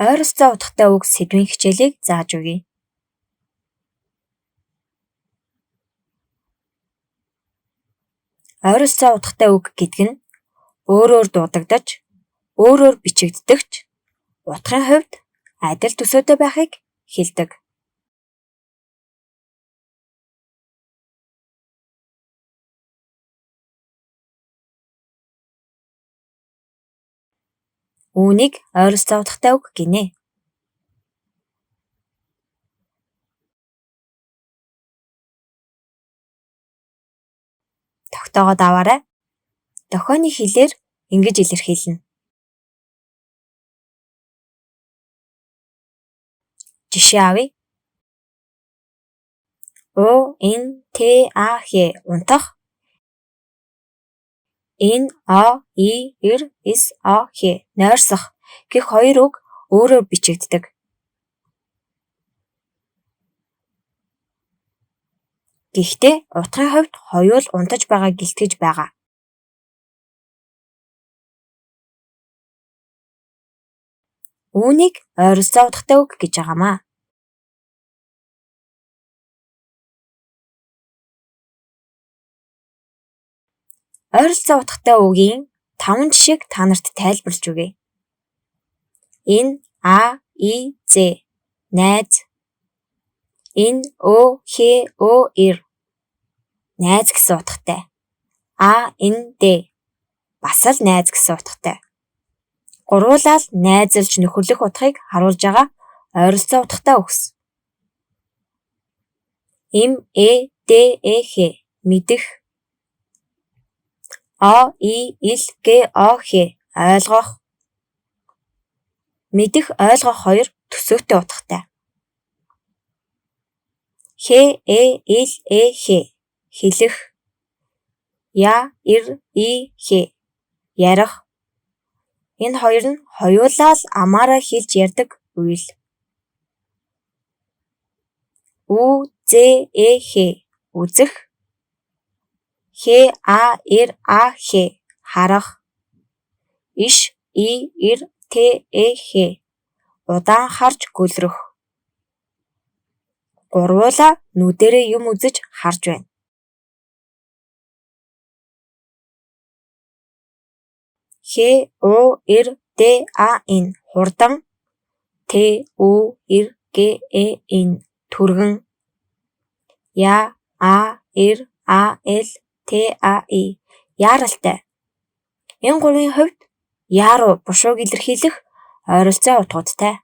Ойролцоо утгатай үг сэдвийн хичээлийг зааж өгье. Ойролцоо утгатай үг гэдэг нь өөрөөр дуудагдаж, өөрөөр бичигддэгч, утгын хувьд адил төсөөтэй байхыг хэлдэг. Үүнийг ойролцоо утгатай үг гэнэ. Тогтоогоод аваарай. Дохионы хэлээр ингэж илэрхийлнэ. Жишээ авъя. унтах. нойрсох гэх хоёр үг өөрөөр бичигддэг. Гэхдээ утгын хувьд хоёул унтаж байгааг илтгэж байгаа. Үүнийг ойролцоо утгатай үг гэж байгаамаа. Ойролцоо утгатай үгийн 5 жишээг та нарт тайлбарлаж өгье. Энэ найз. Энэ найз гэсэн утгатай. бас л найз гэсэн утгатай. Гурвуулаа л найзалж нөхөрлөх утгыг харуулж байгаа ойролцоо утгатай үгс. мэдэх. ойлгох. Мэдэх, ойлгох хоёр төсөөтэй утгатай. хэлэх. ярих. Энэ хоёр нь хоёулаа л амаараа хэлж ярьдаг үйл. үзэх. харах. удаан харж гөлрөх. Гурвуулаа нүдэрээ юм үзэж харж байна. хурдан. түргэн. яаралтай. Энэ гурвын хувьд яаруу бушууг илэрхийлэх ойролцоо утгуудтай.